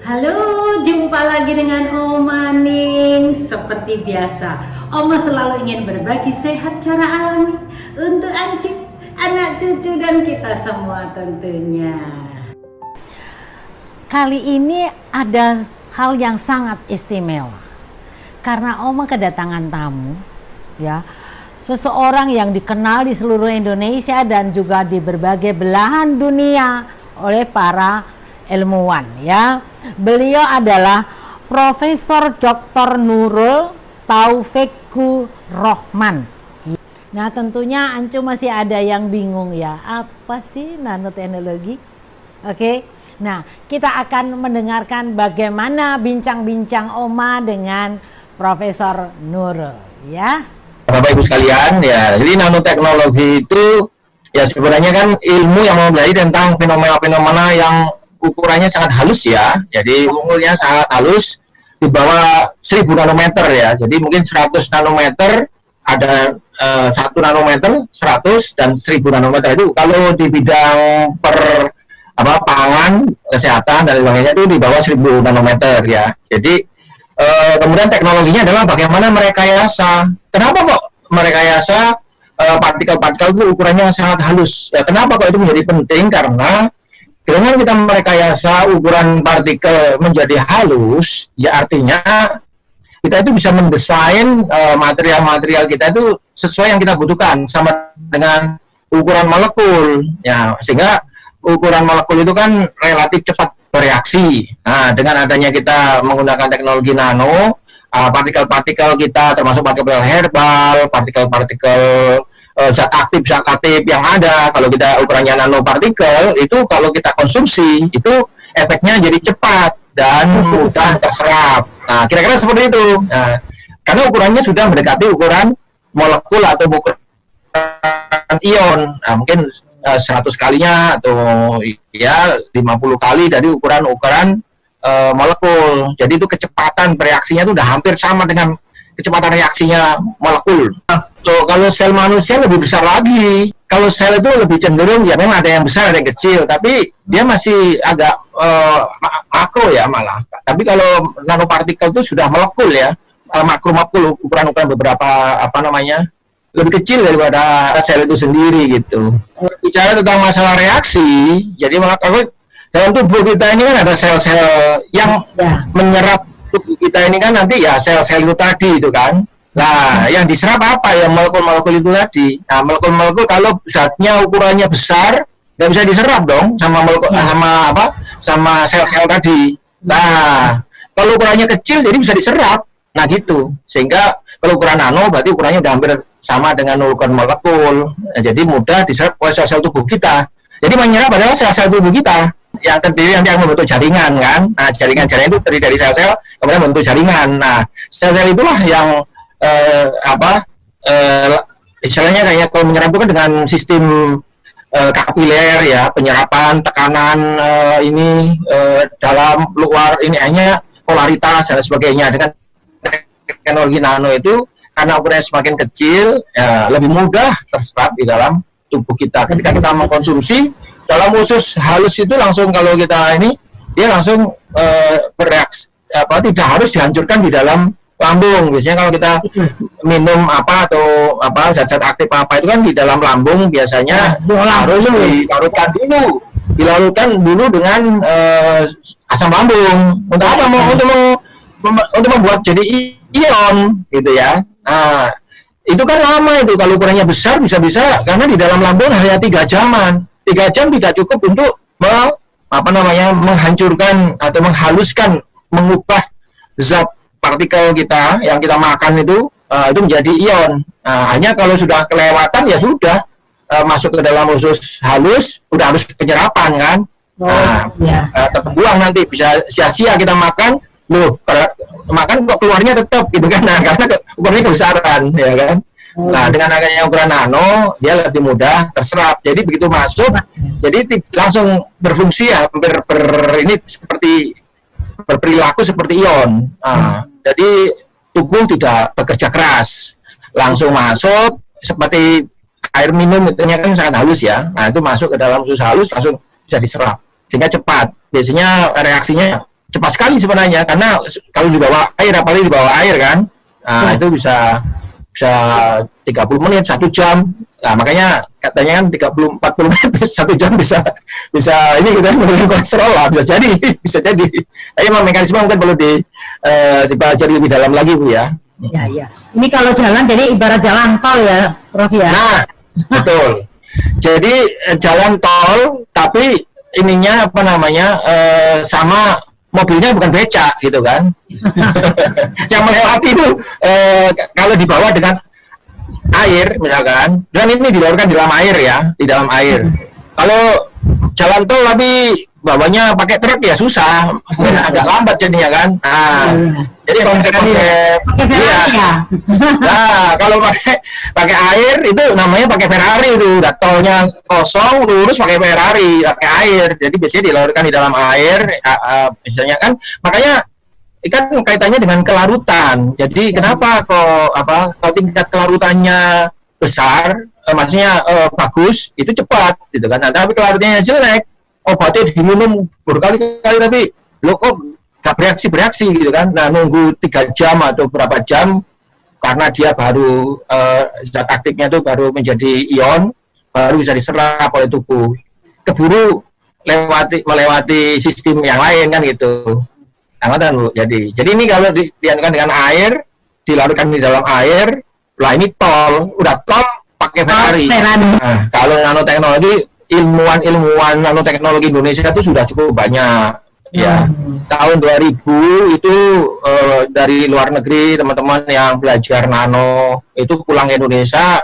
Halo, jumpa lagi dengan Oma Ning. Seperti biasa, Oma selalu ingin berbagi sehat cara alami untuk Ancik, anak cucu dan kita semua tentunya. Kali ini ada hal yang sangat istimewa. Karena Oma kedatangan tamu, ya. Seseorang yang dikenal di seluruh Indonesia dan juga di berbagai belahan dunia oleh para ilmuwan, ya. Beliau adalah Profesor Dr. Nurul Taufikur Rahman. Nah, tentunya Ancu masih ada yang bingung, ya. Apa sih nanoteknologi? Oke. Nah, kita akan mendengarkan bagaimana bincang-bincang Oma dengan Profesor Nurul, ya. Bapak Ibu sekalian, ya, jadi nanoteknologi itu ya sebenarnya kan ilmu yang mempelajari tentang fenomena-fenomena yang ukurannya sangat halus, ya. Jadi umurnya sangat halus, di bawah 1000 nanometer, ya. Jadi mungkin 100 nanometer, ada 1 nanometer, 100 dan 1000 nanometer. Itu kalau di bidang pangan, kesehatan dan sebagainya itu di bawah 1000 nanometer, ya. Jadi kemudian teknologinya adalah bagaimana merekayasa. Kenapa kok merekayasa partikel-partikel itu ukurannya sangat halus? Ya, kenapa kok itu menjadi penting? Karena dengan kita merekayasa ukuran partikel menjadi halus, ya artinya kita itu bisa mendesain material-material kita itu sesuai yang kita butuhkan sama dengan ukuran molekul. Ya, sehingga ukuran molekul itu kan relatif cepat bereaksi. Nah, dengan adanya kita menggunakan teknologi nano, partikel-partikel kita termasuk partikel herbal, partikel-partikel zat aktif yang ada, kalau kita ukurannya nanopartikel, itu kalau kita konsumsi, itu efeknya jadi cepat dan mudah terserap. Nah, kira-kira seperti itu. Nah, karena ukurannya sudah mendekati ukuran molekul atau ukuran ion. Nah, mungkin 100 kalinya atau ya 50 kali dari ukuran-ukuran molekul. Jadi itu kecepatan bereaksinya itu udah hampir sama dengan kecepatan reaksinya molekul. Nah, kalau sel manusia lebih besar lagi. Kalau sel itu lebih cenderung ya memang ada yang besar ada yang kecil, tapi dia masih agak makro ya malah. Tapi kalau nanopartikel itu sudah molekul ya, makro ukuran-ukuran beberapa lebih kecil daripada sel itu sendiri gitu. Bicara tentang masalah reaksi, jadi kalau dalam tubuh kita ini kan ada sel-sel yang menyerap tubuh kita ini kan nanti ya sel-sel itu tadi itu kan. Nah, yang diserap apa ya molekul-molekul itu tadi. Nah, molekul-molekul kalau zatnya ukurannya besar nggak bisa diserap dong sama molekul sama sel-sel tadi. Nah, kalau ukurannya kecil jadi bisa diserap. Nah gitu, sehingga kalau ukuran nano berarti ukurannya udah hampir sama dengan ukuran molekul. Nah, jadi mudah diserap oleh sel-sel tubuh kita. Jadi menyerap adalah sel-sel tubuh kita yang terdiri nanti akan membentuk jaringan kan. Nah, jaringan-jaringan itu terdiri dari sel-sel kemudian membentuk jaringan. Nah, sel-sel itulah yang istilahnya kayak kalau menyerap itu kan dengan sistem kapiler ya, penyerapan tekanan dalam luar ini hanya polaritas dan sebagainya. Dengan teknologi nano itu karena ukurannya semakin kecil, ya, lebih mudah terserap di dalam tubuh kita. Ketika kita mengkonsumsi dalam usus halus itu langsung kalau kita dia langsung bereaksi, tidak harus dihancurkan di dalam lambung. Biasanya kalau kita minum atau zat-zat aktif itu kan di dalam lambung biasanya harus dilarutkan dulu dengan asam lambung. Untuk apa? Untuk membuat jadi ion gitu ya. Nah, itu kan lama itu kalau ukurannya besar bisa-bisa karena di dalam lambung hanya 3 jaman. 3 jam tidak cukup untuk menghancurkan atau menghaluskan, mengubah zat partikel kita yang kita makan itu menjadi ion. Nah, hanya kalau sudah kelewatan ya sudah masuk ke dalam usus halus, udah harus penyerapan kan. Terbuang nanti bisa sia-sia kita makan. Loh, kalau makan kok keluarnya tetap gitu kan, nah, karena ukurannya kebesaran ya kan. Nah, dengan adanya ukuran nano dia lebih mudah terserap, jadi begitu masuk jadi langsung berfungsi ya ini seperti berperilaku seperti ion. Nah, jadi tubuh tidak bekerja keras, langsung masuk seperti air minum itu kan sangat halus ya. Nah, itu masuk ke dalam usus halus langsung bisa diserap sehingga cepat. Biasanya reaksinya cepat sekali sebenarnya, karena kalau di bawah air, apalagi di bawah air kan, nah itu bisa 30 menit, 1 jam. Nah, makanya katanya kan 30-40 menit 1 jam bisa ini kita menurunkan kolesterol lah, bisa jadi. Tapi memang mekanisme mungkin perlu dipelajari lebih dalam lagi, Bu ya. Ya, ya. Ini kalau jalan jadi ibarat jalan tol ya, Prof ya. Nah, betul. Jadi jalan tol, tapi ininya apa namanya sama mobilnya bukan becak gitu kan. Yang melewati itu kalau dibawa dengan air misalkan, dan ini dilahirkan di dalam air ya, di dalam air. Kalau jalan tol tapi bawanya pakai truk ya susah, agak lambat jadinya kan. Nah, jadi kalau misalkan nah kalau pakai air itu namanya pakai Ferrari, itu udah tolnya kosong lurus pakai Ferrari, pakai air. Jadi biasanya dilahirkan di dalam air, misalnya kan, makanya kan kaitannya dengan kelarutan. Jadi kenapa kalau tingkat kelarutannya besar, maksudnya bagus, itu cepat gitu kan. Nah, tapi kelarutannya jelek, obatnya diminum berkali-kali tapi lo kok gak bereaksi gitu kan. Nah, nunggu 3 jam atau berapa jam karena dia baru zat aktifnya itu baru menjadi ion, baru bisa diserap oleh tubuh, keburu melewati sistem yang lain kan gitu. Nah, Bu. Jadi ini kalau dilakukan dengan air, dilarutkan di dalam air, lah ini tol, udah tol pakai Ferrari. Nah, kalau nanoteknologi, ilmuwan nanoteknologi Indonesia itu sudah cukup banyak. Ya, tahun 2000 itu dari luar negeri teman-teman yang belajar nano itu pulang ke Indonesia,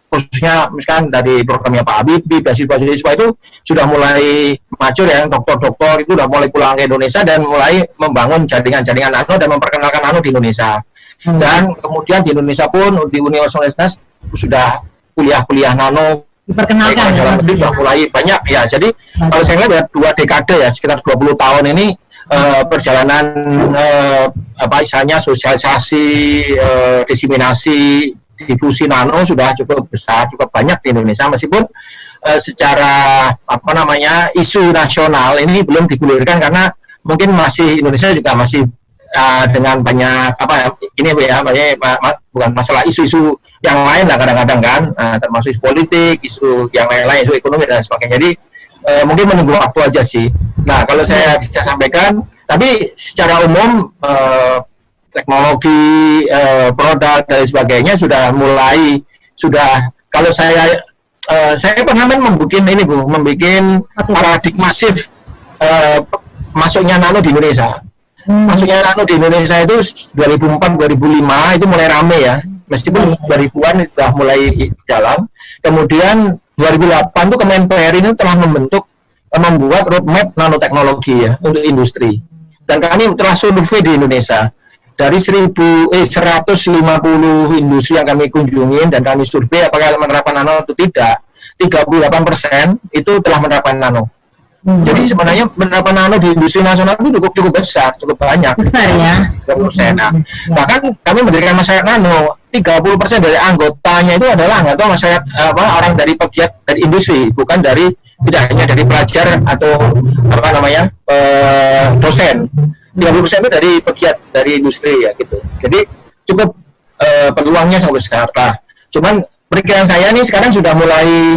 khususnya misalkan dari programnya Pak Habibie, beasiswa itu sudah mulai mature ya, dokter-dokter itu sudah mulai pulang ke Indonesia dan mulai membangun jaringan-jaringan nano dan memperkenalkan nano di Indonesia. Dan kemudian di Indonesia pun di universitas sudah kuliah-kuliah nano diperkenalkan dalam negeri sudah mulai banyak ya. Jadi kalau saya lihat 2 dekade ya, sekitar 20 tahun ini perjalanan istilahnya sosialisasi, diseminasi, difusi nano sudah cukup besar, cukup banyak di Indonesia, meskipun secara isu nasional ini belum digulirkan karena mungkin masih Indonesia juga masih dengan banyak bukan masalah isu-isu yang lain lah kadang-kadang kan, termasuk isu politik, isu yang lain-lain, isu ekonomi dan sebagainya. Jadi mungkin menunggu waktu aja sih. Nah, kalau saya bisa sampaikan, tapi secara umum teknologi, produk dan sebagainya sudah kalau saya pernah membuat ini Bu, membuat paradigma shift masuknya nano di Indonesia. Masuknya nano di Indonesia itu 2004-2005 itu mulai rame ya, meskipun 2000-an sudah mulai jalan. Kemudian 2008 itu Kemenpr ini telah membuat roadmap nanoteknologi ya untuk industri. Dan kami telah survei di Indonesia. Dari 150 industri yang kami kunjungin dan kami survei apakah menerapkan nano atau tidak, 38% itu telah menerapkan nano. Jadi sebenarnya penerapan nano di industri nasional itu cukup besar, cukup banyak. Besar ya. 30%. Nah, bahkan kami mendirikan masyarakat nano, 30% dari anggotanya itu adalah anggota masyarakat orang dari pegiat dari industri, bukan tidak hanya dari pelajar atau dosen. 30% itu dari pegiat dari industri ya gitu. Jadi cukup peluangnya sangat besar lah. Cuman perkiraan saya nih sekarang sudah mulai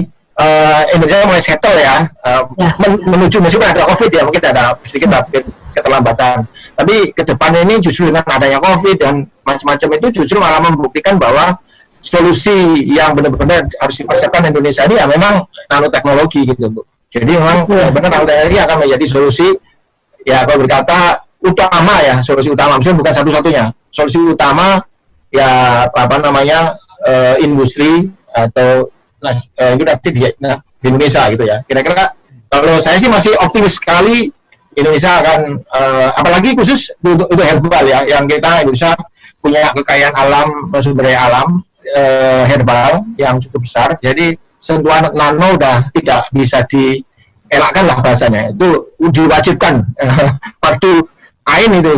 Indonesia mulai settle ya, menuju meskipun ada COVID ya, mungkin ada sedikit keterlambatan. Tapi ke depan ini justru dengan adanya COVID dan macam-macam itu justru malah membuktikan bahwa solusi yang benar-benar harus dipersiapkan Indonesia ini ya memang nanoteknologi gitu Bu. Jadi memang benar nanoteknologi akan menjadi solusi ya, kalau berkata utama ya, solusi utama, maksudnya bukan satu-satunya. Solusi utama ya industri atau di Indonesia gitu ya. Kira-kira kalau saya sih masih optimis sekali Indonesia akan apalagi khusus untuk herbal ya, yang kita Indonesia punya kekayaan alam, sumber daya alam herbal yang cukup besar. Jadi sentuhan nano udah tidak bisa dielakkan lah bahasanya, itu diwajibkan waktu ain itu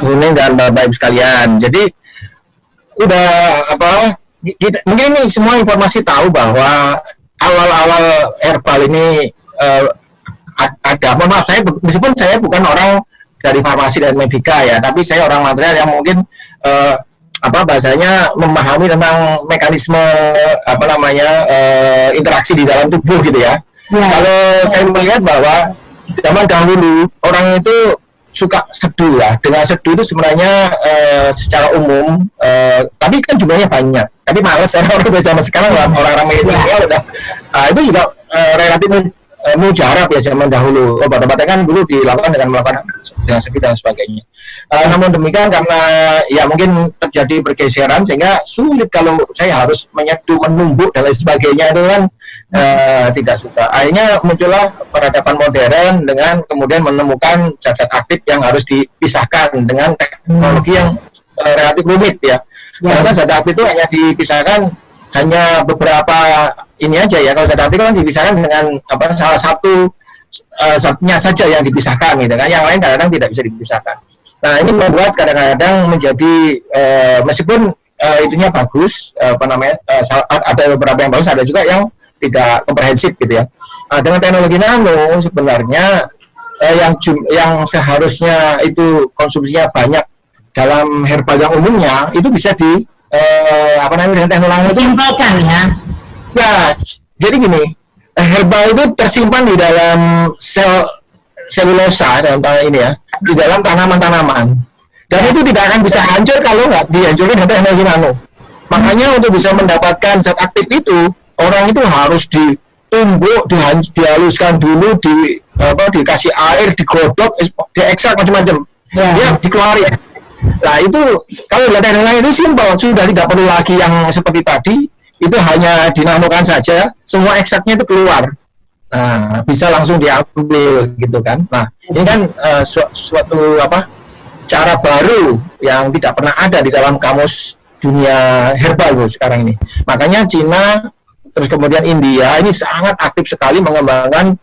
kuning dan bapak-ibu sekalian. Jadi udah mungkin ini semua informasi tahu bahwa awal-awal herbal ini ada. Mohon maaf, meskipun saya bukan orang dari farmasi dan medika ya, tapi saya orang material yang mungkin bahasanya memahami tentang mekanisme interaksi di dalam tubuh gitu ya. Kalau saya melihat bahwa zaman dahulu orang itu suka seduh ya. Dengan seduh itu sebenarnya secara umum, tapi kan jumlahnya banyak. Tapi males orang udah zaman sekarang orang-orang milenial udah itu juga relatif mujarab ya zaman dahulu. Obat-obatnya kan dulu dilakukan dengan seduh dan sebagainya. Namun demikian karena ya mungkin terjadi pergeseran sehingga sulit kalau saya harus menyeduh, menumbuk dan lain sebagainya itu kan tidak suka. Akhirnya muncullah peradaban modern dengan kemudian menemukan zat-zat aktif yang harus dipisahkan dengan teknologi yang relatif rumit ya. Karena zat aktif itu hanya dipisahkan hanya beberapa ini aja ya. Kalau zat aktif kan dipisahkan dengan salah satu zatnya saja yang dipisahkan gitu kan. Yang lain kadang-kadang tidak bisa dipisahkan. Nah ini membuat kadang-kadang menjadi meskipun itunya bagus, ada beberapa yang bagus, ada juga yang tidak komprehensif gitu ya. Dengan teknologi nano sebenarnya yang seharusnya itu konsumsinya banyak dalam herbal yang umumnya itu bisa dengan teknologi Simpelkan ya. Ya, jadi gini, herbal itu tersimpan di dalam sel selulosa dalam ini ya, di dalam tanaman-tanaman. Dan itu tidak akan bisa hancur kalau nggak dihancurkan dengan teknologi nano. Makanya untuk bisa mendapatkan zat aktif itu, orang itu harus ditumbuk, dihaluskan dulu, dikasih air, digodok, diekstrak macam-macam. Ya, dikeluarin. Nah itu kalau teknologi itu simpel, sudah tidak perlu lagi yang seperti tadi, itu hanya dinanokan saja, semua ekstraknya itu keluar. Nah, bisa langsung diambil gitu kan. Nah, ini kan suatu cara baru yang tidak pernah ada di dalam kamus dunia herbal sekarang ini. Makanya Cina terus kemudian India ini sangat aktif sekali mengembangkan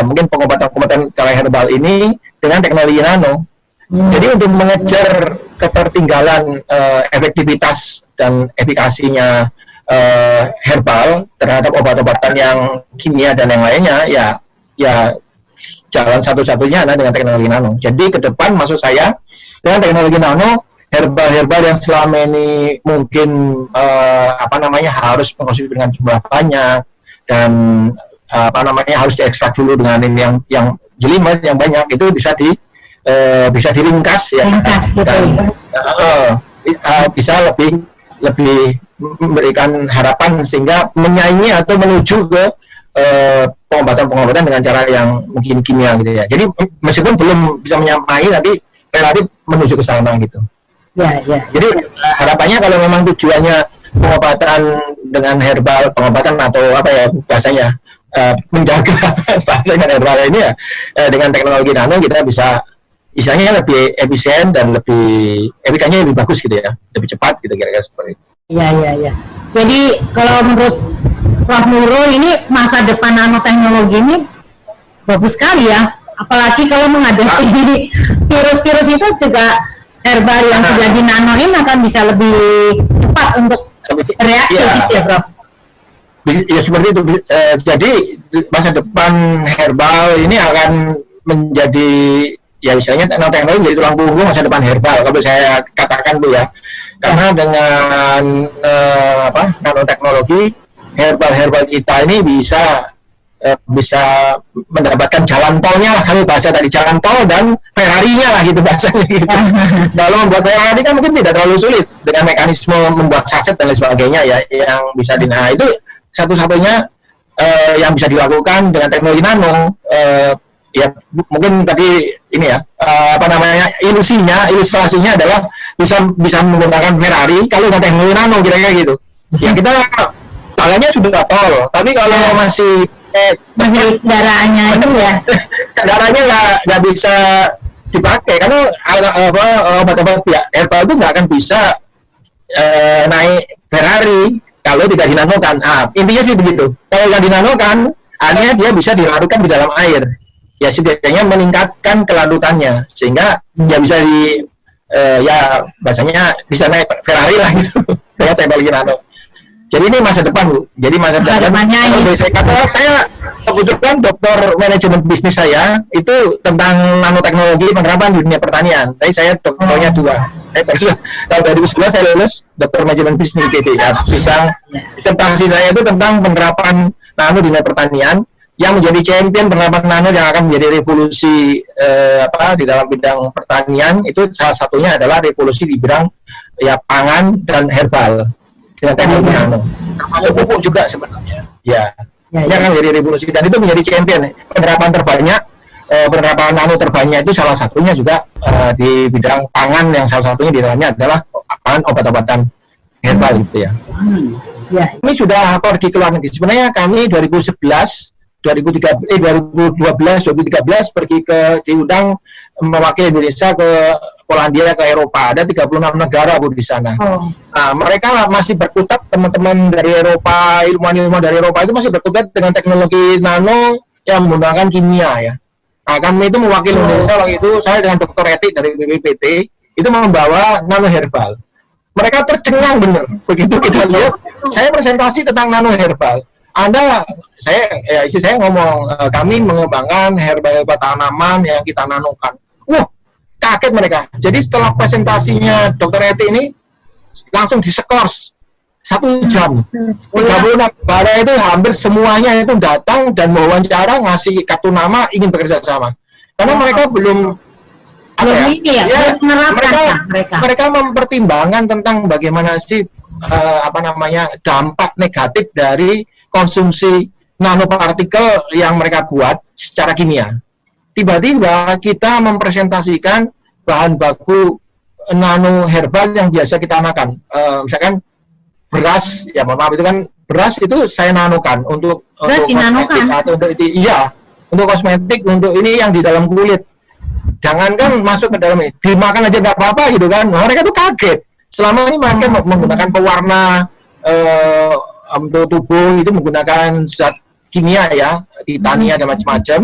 mungkin pengobatan cara herbal ini dengan teknologi nano. Jadi untuk mengejar ketertinggalan efektivitas dan efikasinya herbal terhadap obat-obatan yang kimia dan yang lainnya, ya jalan satu-satunya adalah dengan teknologi nano. Jadi ke depan maksud saya dengan teknologi nano, herbal-herbal yang selama ini mungkin harus mengkonsumsi dengan jumlah banyak dan harus diekstrak dulu dengan ini yang jelimet yang banyak, itu bisa diringkas ya. Ringkas gitu. Dan, bisa lebih memberikan harapan sehingga menyaingi atau menuju ke pengobatan dengan cara yang mungkin kimia gitu ya. Jadi meskipun belum bisa menyamai tapi relatif menuju ke sana gitu. Ya. Jadi harapannya kalau memang tujuannya pengobatan dengan herbal, pengobatan atau bahasanya menjaga standar dengan herbal ini ya, dengan teknologi nano kita bisa istilahnya lebih efisien dan efikasinya lebih bagus gitu ya, lebih cepat gitu kira-kira seperti itu. Iya. Jadi kalau menurut Prof. Nurul ini masa depan nanoteknologi ini bagus sekali ya. Apalagi kalau menghadapi virus-virus itu juga herbal yang sudah dinanoin akan bisa lebih cepat untuk reaksi gitu ya Prof. Ya seperti itu. Jadi masa depan herbal ini akan menjadi ya misalnya nanoteknologi menjadi tulang punggung masa depan herbal kalau saya katakan tuh ya. Karena dengan nanoteknologi herbal kita ini bisa mendapatkan jalan tolnya lah, kalau bahasa tadi jalan tol dan Ferrari-nya lah gitu bahasanya gitu. Kalau membuat Ferrari kan mungkin tidak terlalu sulit dengan mekanisme membuat saset dan lain sebagainya ya yang bisa itu satu-satunya yang bisa dilakukan dengan teknologi nano. Ya mungkin tadi ini ya ilustrasinya adalah bisa menggunakan Ferrari kalau dengan teknologi nano kira-kira gitu. Ya kita jalannya sudah tol, tapi kalau masih kendaraannya itu ya kendaraannya nggak bisa dipakai karena obat-obat herbal itu nggak akan bisa naik Ferrari kalau tidak dinanokan. Intinya sih begitu. Kalau nggak dinanokan, akhirnya dia bisa dilarutkan di dalam air. Ya setidaknya meningkatkan kelarutannya sehingga ya bisa bahasanya bisa naik Ferrari lah gitu dengan teknologi nano. Jadi ini masa depan, Bu. Jadi masa depannya depan. ini. Saya kebetulan dokter manajemen bisnis saya itu tentang nanoteknologi penerapan di dunia pertanian. Tapi saya dokternya 2. Tahun 2011 saya lulus dokter manajemen bisnis ITB. Ya, disertasi saya itu tentang penerapan nano di dunia pertanian, yang menjadi champion penerapan nano yang akan menjadi revolusi di dalam bidang pertanian. Itu salah satunya adalah revolusi di bidang ya pangan dan herbal dengan teknologi nano, termasuk pupuk juga sebenarnya. Ya, ini akan menjadi revolusi dan itu menjadi champion. Penerapan terbanyak, penerapan nano terbanyak itu salah satunya juga di bidang pangan, yang salah satunya di dalamnya adalah obat-obatan herbal gitu ya. Ya. Ini sudah pergi ke luar negeri. Sebenarnya kami 2012 2013 pergi diundang mewakili Indonesia ke Polandia, ke Eropa. Ada 36 negara, Bu, di sana. Nah, mereka masih berkutat, teman-teman dari Eropa, ilmuwan-ilmuwan dari Eropa itu masih berkutat dengan teknologi nano yang menggunakan kimia ya. Nah, kami itu mewakili Indonesia waktu itu, saya dengan Dr. Etik dari BPPT itu membawa nano herbal. Mereka tercengang bener. Begitu kita lihat, saya presentasi tentang nano herbal. Istri saya ngomong, kami mengembangkan herbal tanaman yang kita nanokan. Wah, kaget mereka. Jadi setelah presentasinya Dr. Eti ini langsung diskors 1 jam. 36 negara itu hampir semuanya itu datang dan mewawancara, ngasih kartu nama, ingin bekerja sama. Karena mereka belum mereka mempertimbangkan tentang bagaimana sih dampak negatif dari konsumsi nanopartikel yang mereka buat secara kimia. Tiba-tiba kita mempresentasikan bahan baku nano herbal yang biasa kita makan. Misalkan beras, ya mohon maaf, itu kan beras itu saya nanokan untuk kosmetik atau untuk kosmetik, untuk ini yang di dalam kulit. Jangankan masuk ke dalam ini, dimakan aja nggak apa-apa gitu kan. Mereka tuh kaget. Selama ini mereka menggunakan pewarna untuk tubuh itu menggunakan zat kimia ya, titania dan macam-macam.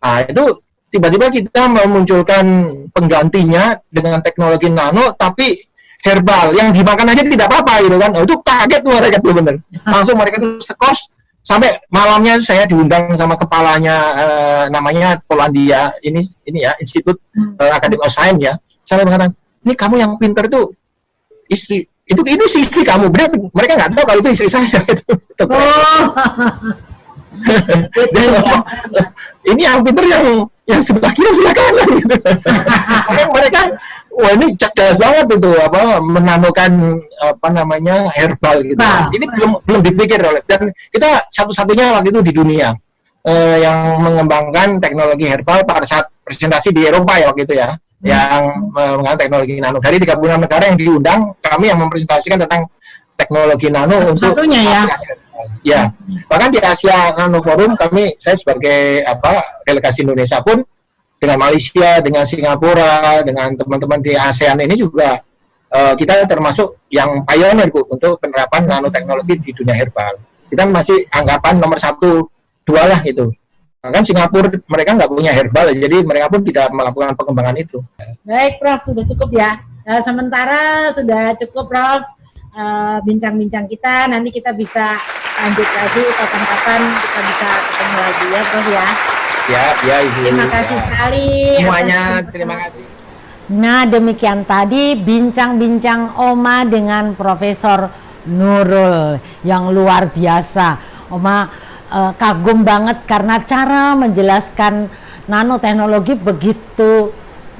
Nah, itu tiba-tiba kita memunculkan penggantinya dengan teknologi nano tapi herbal yang dimakan aja tidak apa-apa gitu kan. Itu kaget tuh mereka tuh bener. Langsung mereka tuh sekos, sampai malamnya saya diundang sama kepalanya, namanya Polandia, ini ya Institut Academy of Science ya. Saya mengatakan, "Ini kamu yang pintar tuh istri itu si istri kamu." Mereka nggak tahu kalau itu istri saya itu. Ini yang pintar yang sebelah kiri sebelah kanan gitu. Mereka wah ini cerdas banget itu menanokan herbal gitu. Ini belum dipikir oleh, dan kita satu-satunya waktu itu di dunia yang mengembangkan teknologi herbal pada saat presentasi di Eropa ya waktu itu ya. Yang menggunakan teknologi nano. Dari 36 negara yang diundang, kami yang mempresentasikan tentang teknologi nano untuk satunya ya. Ya, bahkan di Asia Nano Forum saya sebagai delegasi Indonesia pun dengan Malaysia, dengan Singapura, dengan teman-teman di ASEAN ini juga kita termasuk yang pioneer, Bu, untuk penerapan nanoteknologi di dunia herbal. Kita masih anggapan nomor 1, 2 lah itu. Bahkan Singapura mereka nggak punya herbal, jadi mereka pun tidak melakukan pengembangan itu. Baik, Prof, sudah cukup ya. Sementara sudah cukup, Prof. Bincang-bincang kita, nanti kita bisa lanjut lagi kapan-kapan, kita bisa ketemu lagi ya, Prof ya. Ya, Ibu. Terima kasih sekali semuanya. Terima kasih. Nah, demikian tadi bincang-bincang Oma dengan Profesor Nurul yang luar biasa. Oma kagum banget karena cara menjelaskan nanoteknologi begitu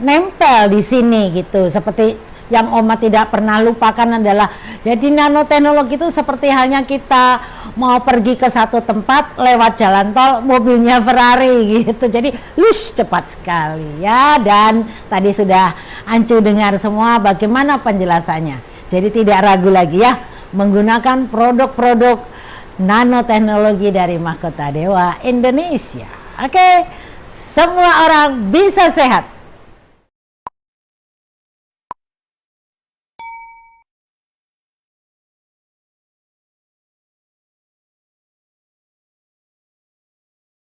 nempel di sini gitu. Seperti yang Oma tidak pernah lupakan adalah, jadi nanoteknologi itu seperti halnya kita mau pergi ke satu tempat lewat jalan tol, mobilnya Ferrari gitu. Jadi cepat sekali ya. Dan tadi sudah Ancu dengar semua bagaimana penjelasannya. Jadi tidak ragu lagi ya menggunakan produk-produk nanoteknologi dari Mahkota Dewa Indonesia. Oke, semua orang bisa sehat.